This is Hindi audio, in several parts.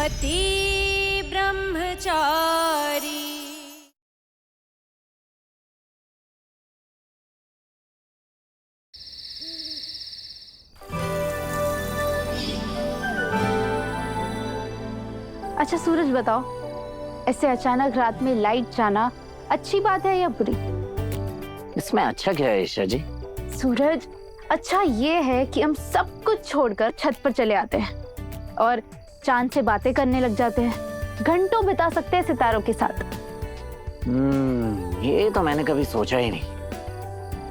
पति ब्रह्मचारी। अच्छा सूरज बताओ, ऐसे अचानक रात में लाइट जाना अच्छी बात है या बुरी? इसमें अच्छा क्या है ईशा जी? सूरज, अच्छा ये है कि हम सब कुछ छोड़कर छत पर चले आते हैं और चांद से बातें करने लग जाते हैं। घंटों बिता सकते हैं सितारों के साथ। ये तो मैंने कभी सोचा ही नहीं,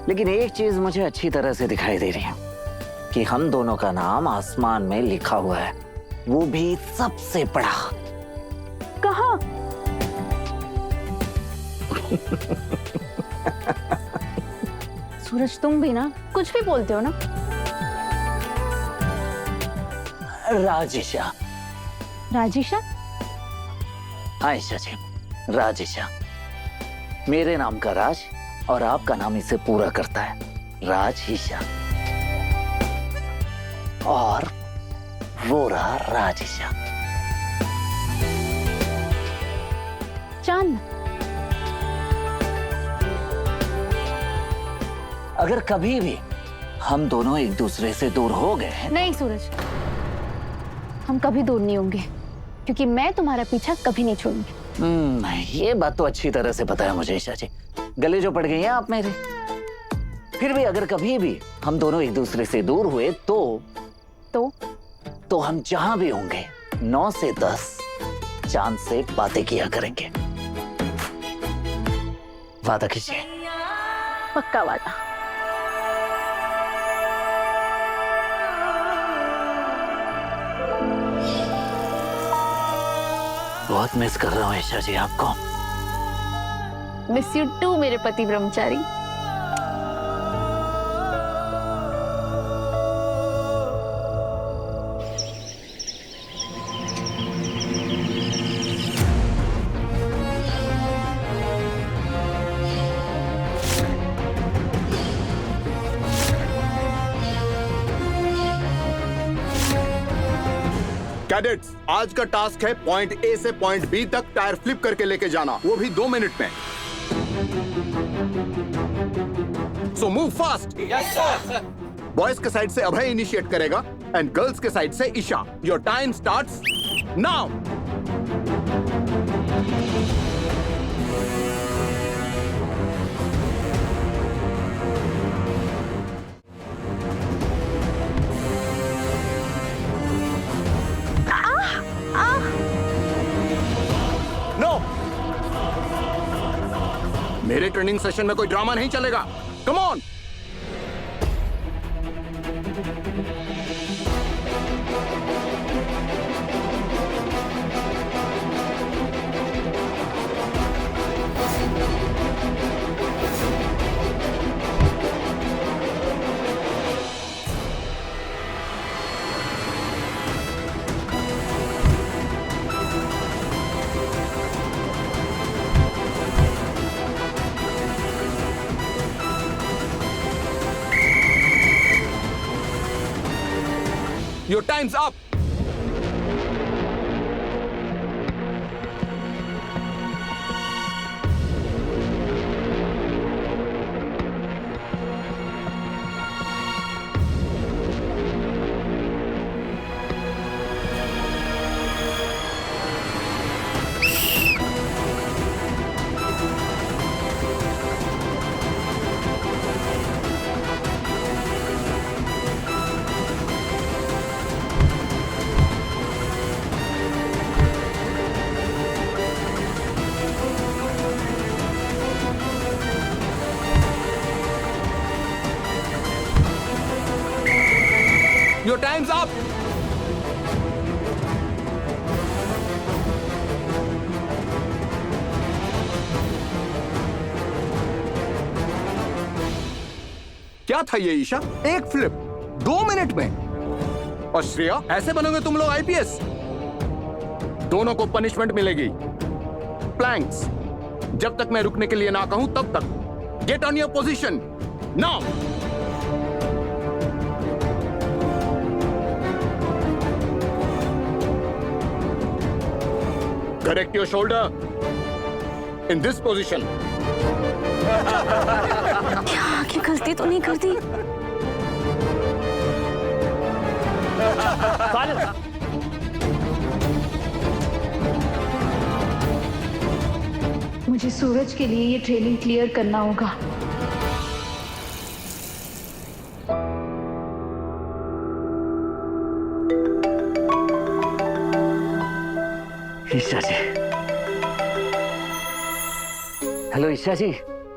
लेकिन एक चीज मुझे अच्छी तरह से दिखाई दे रही है कि हम दोनों का नाम आसमान में लिखा हुआ है, वो भी सबसे बड़ा। कहाँ? सूरज तुम भी ना कुछ भी बोलते हो ना। राजिशा। राजिशा? हाँ ईशा जी, राजिशा। मेरे नाम का राज और आपका नाम इसे पूरा करता है, राजिशा। और वो रहा राजिशा। चांद। अगर कभी भी हम दोनों एक दूसरे से दूर हो गए। नहीं सूरज, हम कभी दूर नहीं होंगे, क्योंकि मैं तुम्हारा पीछा कभी नहीं छोड़ूंगी। ये बात तो अच्छी तरह से पता है मुझे ईशा जी, गले जो पड़ गई हैं आप मेरे। फिर भी अगर कभी भी हम दोनों एक दूसरे से दूर हुए तो हम जहां भी होंगे 9 से 10 चांद से बातें किया करेंगे। वादा कीजिए। पक्का वादा। बहुत मिस कर रहा हूँ ईशा जी आपको। मिस यू टू मेरे पति ब्रह्मचारी। कैडेट्स, आज का टास्क है पॉइंट ए से पॉइंट बी तक टायर फ्लिप करके लेके जाना, वो भी 2 मिनट में। So move fast. Yes sir. Boys के साइड से अभय इनिशिएट करेगा एंड गर्ल्स के साइड से Isha. Your time starts now. मेरे ट्रेनिंग सेशन में कोई ड्रामा नहीं चलेगा। Come on. Your time's up. Your time's up. क्या था ये ईशा? एक फ्लिप 2 मिनट में। और श्रेया, ऐसे बनोगे तुम लोग आईपीएस? दोनों को पनिशमेंट मिलेगी। प्लैंक्स। जब तक मैं रुकने के लिए ना कहूं तब तक। Get on your position now. Correct your shoulder. In this position. आंखें गलती तो नहीं करती? मुझे सूरज के लिए ये ट्रेनिंग क्लियर करना होगा। ईशा जी। हेलो ईशा जी,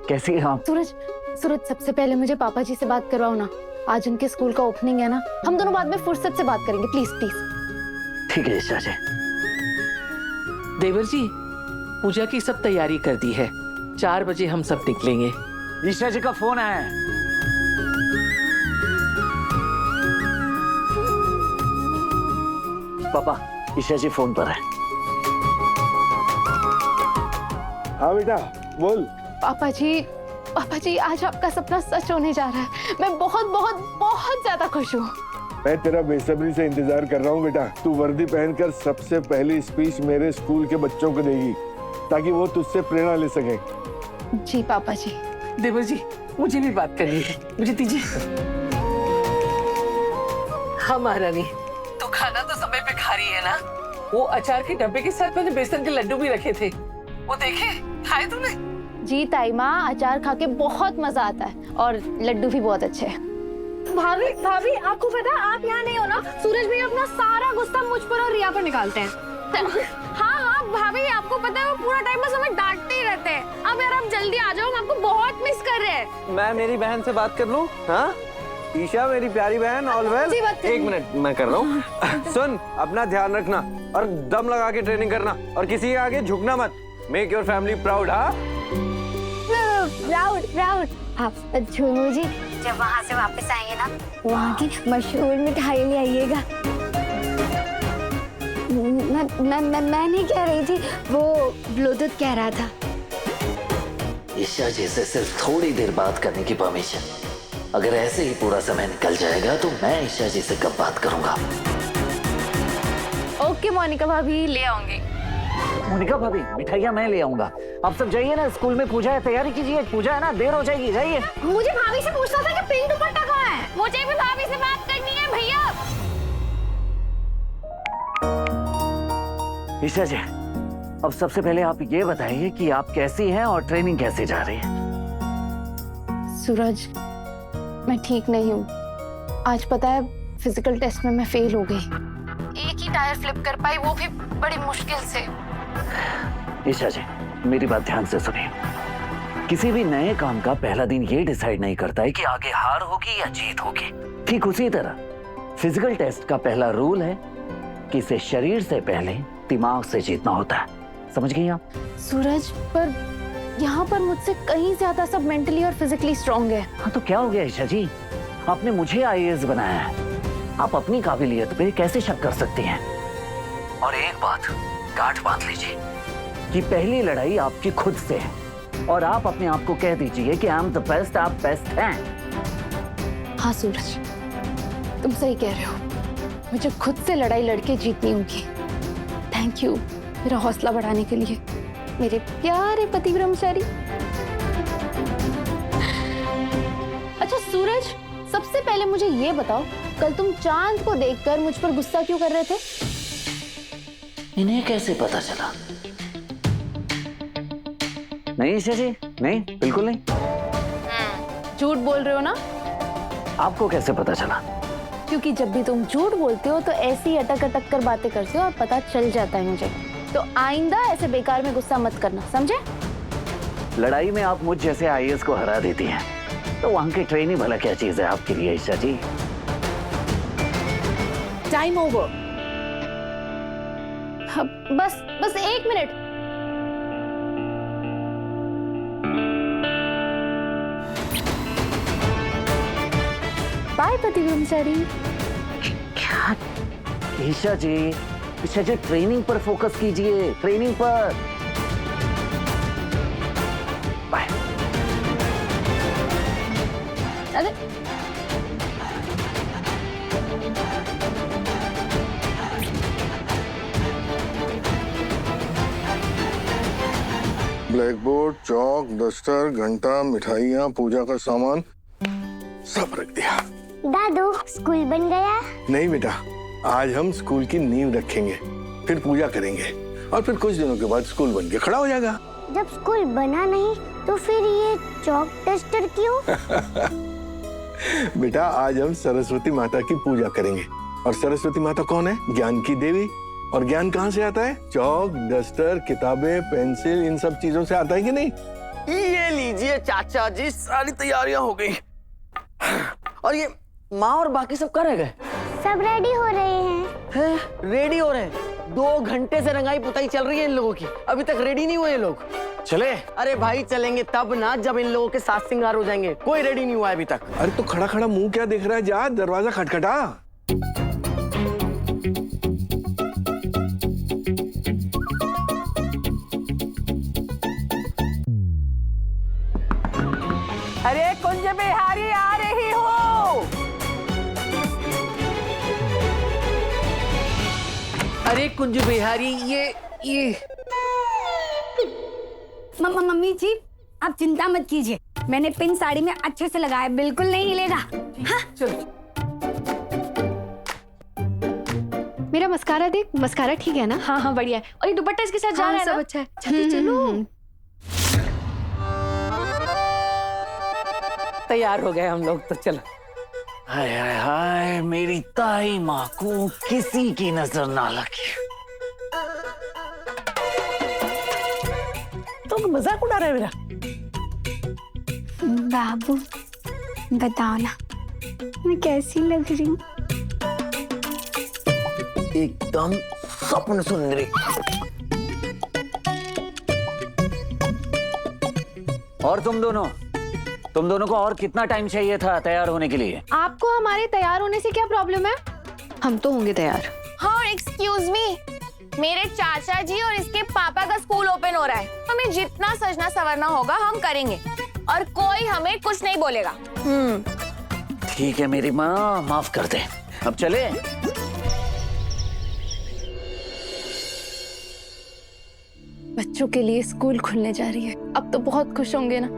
कैसी हैं आप? सूरज, सूरज सबसे पहले मुझे पापा जी से बात करवाओ ना। आज उनके स्कूल का ओपनिंग है ना, हम दोनों बाद में फुर्सत से बात करेंगे, प्लीज प्लीज। ठीक है ईशा जी। देवर जी, पूजा की सब तैयारी कर दी है। 4 बजे हम सब निकलेंगे। ईशा जी का फोन आया है। पापा, ईशा जी फोन पर है। हाँ बेटा बोल। पापा जी आज आपका सपना सच होने जा रहा है। मैं बहुत बहुत बहुत ज्यादा खुश हूँ। मैं तेरा बेसब्री से इंतजार कर रहा हूँ बेटा। तू वर्दी पहनकर सबसे पहली स्पीच मेरे स्कूल के बच्चों को देगी ताकि वो तुझसे प्रेरणा ले सके। जी पापा जी। देवर जी, मुझे भी बात करनी है, मुझे दीजिए। हाँ महारानी, तो खाना तो समय पे खा रही है ना? वो अचार के डब्बे के साथ मैंने बेसन के लड्डू भी रखे थे, वो देखे? खाए तूने? जी ताई माँ, अचार खा के बहुत मजा आता है और लड्डू भी बहुत अच्छे हैं। भाभी आपको पता है, आप यहाँ नहीं हो ना, सूरज भैया अपना सारा गुस्सा मुझ पर और रिया पर निकालते हैं। हाँ भाभी, आपको पता है वो पूरा टाइम बस हमें डांटते ही रहते हैं। अब यार आप जल्दी आ जाओ, हम आपको बहुत मिस कर रहे हैं। मैं मेरी बहन से बात कर लूं? हाँ ईशा मेरी प्यारी बहन, ऑल वेल। एक मिनट मैं कर रहा हूँ। सुन, अपना ध्यान रखना और दम लगा के ट्रेनिंग करना और किसी के आगे झुकना मत। Make your family proud. हाँ प्राउड। आप झूमू जी जब वहाँ से वापस आएंगे ना, वहाँ की मशहूर मिठाई ले आइएगा। मैं नहीं कह रही थी, वो ब्लूटूथ कह रहा था। ईशा जी से सिर्फ थोड़ी देर बात करने की परमिशन। अगर ऐसे ही पूरा समय निकल जाएगा तो मैं ईशा जी से कब बात करूंगा? ओके मोनिका भाभी, ले आऊंगी। मोनिका भाभी, मिठाइयाँ मैं ले आऊंगा। आप सब जाइए ना, स्कूल में पूजा है, तैयारी कीजिए। पूजा है ना, देर हो जाएगी, जाइए। मुझे भाभी से पूछना था कि पिंक दुपट्टा कहाँ है। मुझे भी भाभी से बात करनी है भैया। ईशा जी, अब सबसे पहले आप ये बताइए कि आप कैसी हैं और ट्रेनिंग कैसे जा रही है? सूरज, मैं ठीक नहीं हूँ। आज पता है फिजिकल टेस्ट में मैं फेल हो गई। एक ही टायर फ्लिप कर पाई, वो भी बड़ी मुश्किल से। ईशा जी, मेरी बात ध्यान से सुनिए। किसी भी नए काम का पहला दिन ये डिसाइड नहीं करता है कि आगे हार होगी या जीत होगी। ठीक उसी तरह फिजिकल टेस्ट का पहला रूल है कि इसे शरीर से पहले दिमाग से जीतना होता है। समझ गई आप? सूरज, पर यहाँ पर मुझसे कहीं ज्यादा सब मेंटली और फिजिकली स्ट्रॉन्ग है। हाँ तो क्या हो गया ईशा जी? आपने मुझे आईएएस बनाया है, आप अपनी काबिलियत पे कैसे शक कर सकती हैं? और एक बात गांठ बांध लीजिए कि पहली लड़ाई आपकी खुद से है और आप अपने आप को कह दीजिए कि आई एम द बेस्ट, आप बेस्ट हैं। हाँ सूरज, तुम सही कह रहे हो। मुझे खुद से लड़ाई लड़के जीतनी होगी। थैंक यू मेरा हौसला बढ़ाने के लिए, मेरे प्यारे पति ब्रह्मचारी। अच्छा सूरज, सबसे पहले मुझे ये बताओ, कल तुम चांद को देखकर मुझ पर गुस्सा क्यों कर रहे थे? इन्हें कैसे पता चला? नहीं ईशा जी, नहीं, बिल्कुल नहीं। झूठ बोल रहे हो ना? आपको कैसे पता चला? क्योंकि जब भी तुम झूठ बोलते हो तो ऐसी ही अटक अटक कर बातें करते हो और पता चल जाता है मुझे। तो आइंदा ऐसे बेकार में गुस्सा मत करना, समझे? लड़ाई में आप मुझ जैसे आईएएस को हरा देती हैं, तो वहां की ट्रेनिंग भला क्या चीज है आपके लिए ईशा जी? Time over. हाँ, बस 1 मिनट। बाय पति ब्रह्मचारी। क्या? ईशा जी, ट्रेनिंग पर फोकस कीजिए, ट्रेनिंग पर। बाय। अरे ब्लैक बोर्ड, चौक, डस्टर, घंटा, मिठाइयाँ, पूजा का सामान सब रख दिया। दादू स्कूल बन गया? नहीं बेटा, आज हम स्कूल की नींव रखेंगे, फिर पूजा करेंगे और फिर कुछ दिनों के बाद स्कूल बन के खड़ा हो जाएगा। जब स्कूल बना नहीं तो फिर ये चौक डस्टर क्यों? बेटा आज हम सरस्वती माता की पूजा करेंगे और सरस्वती माता कौन है? ज्ञान की देवी। और ज्ञान कहाँ से आता है? चौक, डस्टर, किताबें, पेंसिल, इन सब चीजों से आता है कि नहीं? ये लीजिए चाचा जी, सारी तैयारियां हो गई। और ये माँ और बाकी सब कहाँ रह गए? सब रेडी हो रहे हैं। रेडी हो रहे हैं? 2 घंटे से रंगाई पुताई चल रही है इन लोगों की, अभी तक रेडी नहीं हुए ये लोग। चले? अरे भाई चलेंगे तब ना जब इन लोगों के साथ श्रृंगार हो जाएंगे। कोई रेडी नहीं हुआ है अभी तक। अरे तो खड़ा खड़ा मुंह क्या देख रहा है? जा दरवाजा खटखटा। अरे कुंज बिहारी आ रही हो। अरे कुंज बिहारी ये मम्मी जी आप चिंता मत कीजिए, मैंने पिन साड़ी में अच्छे से लगाया, बिल्कुल नहीं हिलेगा। हाँ? चलो। मेरा मस्कारा देख, मस्कारा ठीक है ना? हाँ हाँ बढ़िया है। और ये दुपट्टा इसके साथ जा रहा है ना? सब अच्छा है। चलो चलो। तैयार हो गए हम लोग तो चलो। हाय हाय हाय, मेरी ताई माँ को किसी की नजर ना लगी। तुम मजाक उड़ा रहे हो मेरा? बाबू बताओ ना मैं कैसी लग रही हूँ? एकदम स्वप्न सुंदरी। और तुम दोनों को और कितना टाइम चाहिए था तैयार होने के लिए? आपको हमारे तैयार होने से क्या प्रॉब्लम है? हम तो होंगे तैयार। हाँ एक्सक्यूज मी, मेरे चाचा जी और इसके पापा का स्कूल ओपन हो रहा है, हमें जितना सजना संवरना होगा हम करेंगे और कोई हमें कुछ नहीं बोलेगा। ठीक है मेरी माँ, माफ कर दे। अब चले? बच्चों के लिए स्कूल खुलने जा रही है, अब तो बहुत खुश होंगे ना।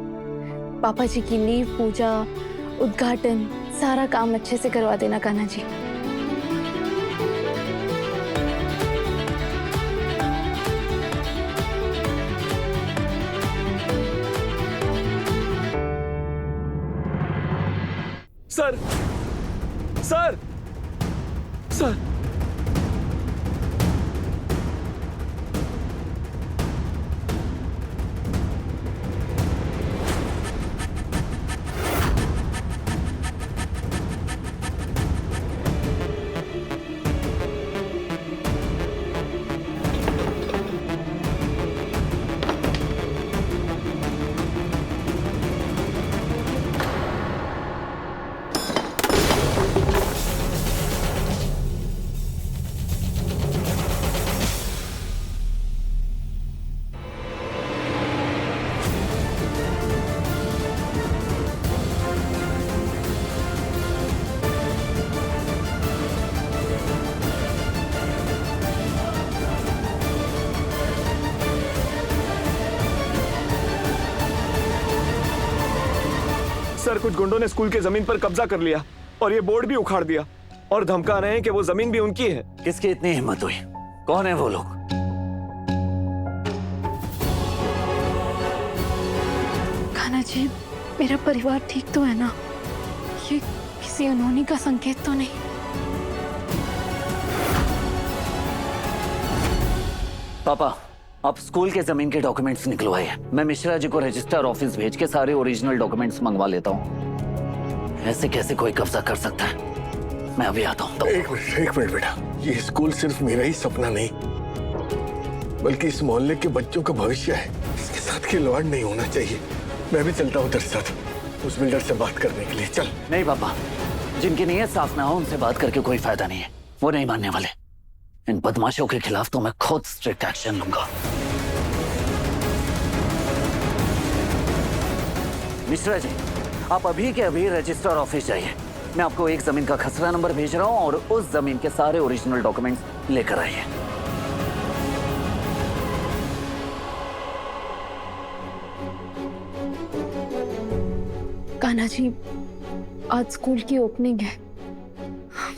पापा जी की नींव, पूजा, उद्घाटन, सारा काम अच्छे से करवा देना Kanha ji. Sir sir sir sir कुछ गुंडों ने स्कूल के जमीन पर कब्जा कर लिया और ये बोर्ड भी उखाड़ दिया और धमका रहे हैं कि वो जमीन भी उनकी है। किसकी इतनी हिम्मत हुई? कौन है वो लोग? कान्हा जी मेरा परिवार ठीक तो है ना? ये किसी अनहोनी का संकेत तो नहीं? पापा आप स्कूल के जमीन के डॉक्यूमेंट्स निकलवाइए, मैं मिश्रा जी को रजिस्टर ऑफिस भेज के सारे ओरिजिनल डॉक्यूमेंट्स मंगवा लेता हूँ। ऐसे कैसे कोई कब्जा कर सकता है? मैं अभी आता हूँ। एक मिनट बेटा, ये स्कूल सिर्फ मेरा ही सपना नहीं बल्कि इस मोहल्ले के बच्चों का भविष्य है। इसके साथ खिलवाड़ नहीं होना चाहिए। मैं भी चलता हूँ तेरे साथ उस बिल्डर से बात करने के लिए। चल। नहीं पापा, जिनकी नीयत साफ ना हो उनसे बात करके कोई फायदा नहीं है, वो नहीं मानने वाले। इन बदमाशों के खिलाफ तो मैं खुद स्ट्रिक्ट एक्शन लूंगा। मिश्रा जी आप अभी के अभी रजिस्टर ऑफिस जाइए, मैं आपको एक जमीन का खसरा नंबर भेज रहा हूं और उस जमीन के सारे ओरिजिनल डॉक्यूमेंट्स लेकर आइए। नाना जी, आज स्कूल की ओपनिंग है,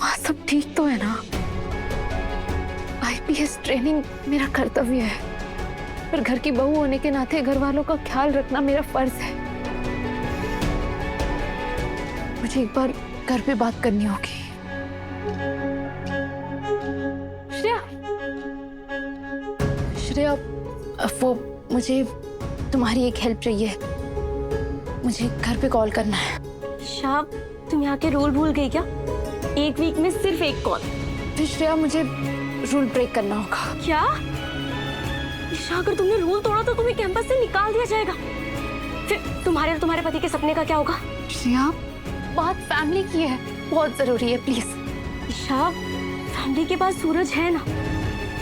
वहाँ सब ठीक तो है ना? आईपीएस ट्रेनिंग मेरा कर्तव्य है, पर घर की बहू होने के नाते घर वालों का ख्याल रखना मेरा फर्ज है। मुझे एक बार घर पे बात करनी होगी। श्रेया, श्रेया, वो मुझे तुम्हारी एक हेल्प चाहिए। मुझे घर पे कॉल करना है। शाब, तुम यहाँ के रूल भूल गई क्या? एक वीक में सिर्फ एक कॉल। फिर श्रेया, मुझे रूल ब्रेक करना होगा। क्या? ईशा, अगर तुमने रूल तोड़ा तो तुम्हें कैंपस से निकाल दिया जाएगा। फिर तुम्हारे और तुम्हारे पति के सपने का क्या होगा? श्रेया, बात फैमिली की है, बहुत जरूरी है, प्लीज। ईशा, फैमिली के पास सूरज है ना,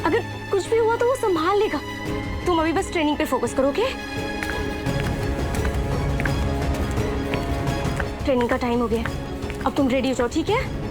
अगर कुछ भी हुआ तो वो संभाल लेगा। तुम अभी बस ट्रेनिंग पे फोकस करोगे। ट्रेनिंग का टाइम हो गया, अब तुम रेडी हो जाओ, ठीक है?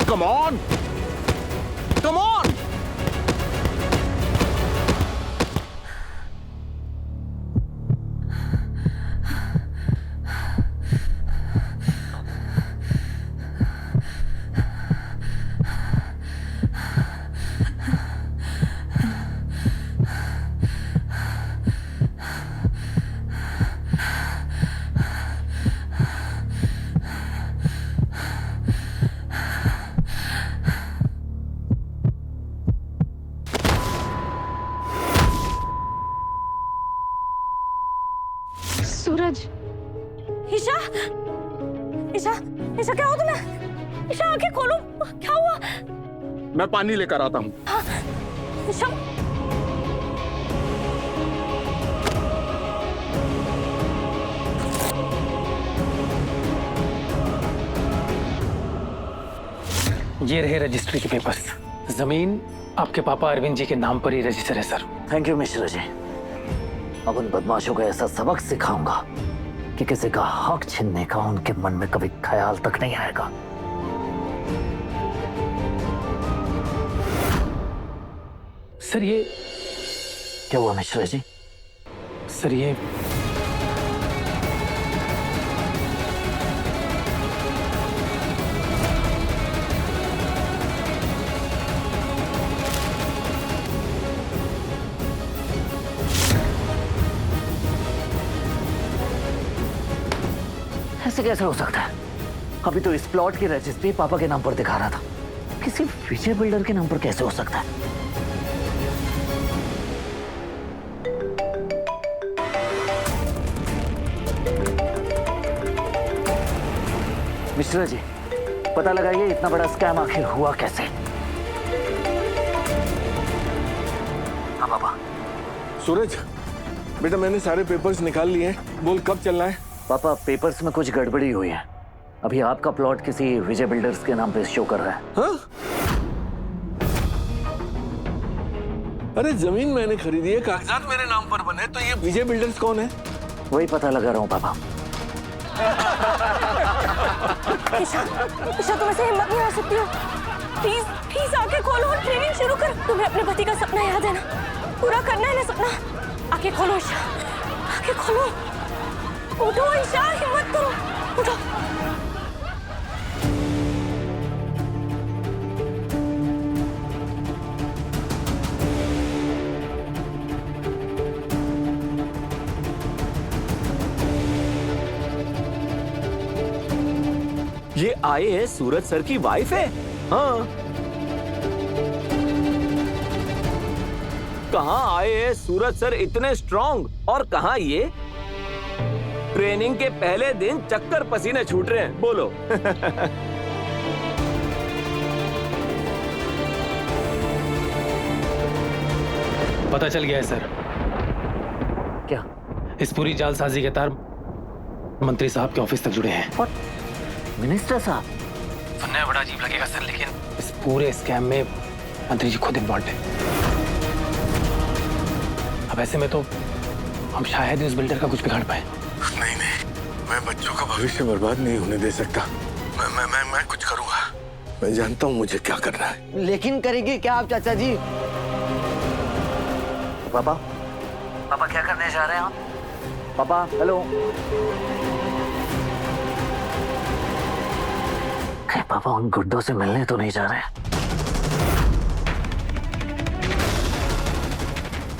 Come on! Come on! सूरज, ईशा, ईशा, ईशा, क्या हुआ तुम्हें? ईशा, आंखें खोलो, क्या हुआ? मैं पानी लेकर आता हूँ। हाँ, ईशा, ये रहे रजिस्ट्री के पेपर्स। जमीन आपके पापा अरविंद जी के नाम पर ही रजिस्टर है sir. Thank you Mishra ji. अब उन बदमाशों को ऐसा सबक सिखाऊंगा कि किसी का हक छीनने का उनके मन में कभी ख्याल तक नहीं आएगा। सर ये क्या हुआ मिश्रा जी? सर ये ऐसे कैसे हो सकता है? अभी तो इस प्लॉट की रजिस्ट्री पापा के नाम पर दिखा रहा था, किसी विजय बिल्डर के नाम पर कैसे हो सकता है? मिश्रा जी, पता लगाइए इतना बड़ा स्कैम आखिर हुआ कैसे। हाँ पापा। सूरज, बेटा मैंने सारे पेपर्स निकाल लिए हैं, बोल कब चलना है? पापा पेपर्स में कुछ गड़बड़ी हुई है, अभी आपका प्लॉट किसी विजय बिल्डर्स के नाम पे शो कर रहा है। हाँ? अरे जमीन मैंने खरीदी है, कागजात मेरे नाम पर बने, तो ये विजय बिल्डर्स कौन है? वही पता लगा रहा हूँ पापा। ईशा, ईशा तुम ऐसे हिम्मत नहीं आ सकती हो। प्लीज प्लीज आके खोलो और ट्रेनिंग शुरू करो। तुम्हें अपने पति का सपना याद है ना, पूरा करना है ना सपना। आके खोलो ईशा, आके खोलो। उठो ईशा, हिम्मत करो, उठो। ये आईएएस सूरज सर की वाइफ है? हाँ। कहाँ आईएएस सूरज सर इतने स्ट्रॉन्ग और कहाँ ये ट्रेनिंग के पहले दिन चक्कर पसीने छूट रहे हैं। बोलो। पता चल गया है सर। क्या? इस पूरी जालसाजी के तार मंत्री साहब के ऑफिस तक जुड़े हैं। मिनिस्टर साहब? सुनने में बड़ा अजीब लगेगा सर, लेकिन इस पूरे स्कैम में मंत्री जी खुद इन्वॉल्व है। अब ऐसे में तो हम शायद ही उस बिल्डर का कुछ बिगाड़ पाए। नहीं नहीं, मैं बच्चों का भविष्य बर्बाद नहीं होने दे सकता। मैं कुछ करूंगा। मैं जानता हूँ मुझे क्या करना है। लेकिन करेंगे क्या आप चाचा जी? पापा, पापा क्या करने जा रहे हैं आप? पापा हेलो। कहीं पापा उन गुड्डों से मिलने तो नहीं जा रहे हैं?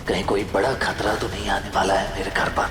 कहीं कोई बड़ा खतरा तो नहीं आने वाला है मेरे घर पर?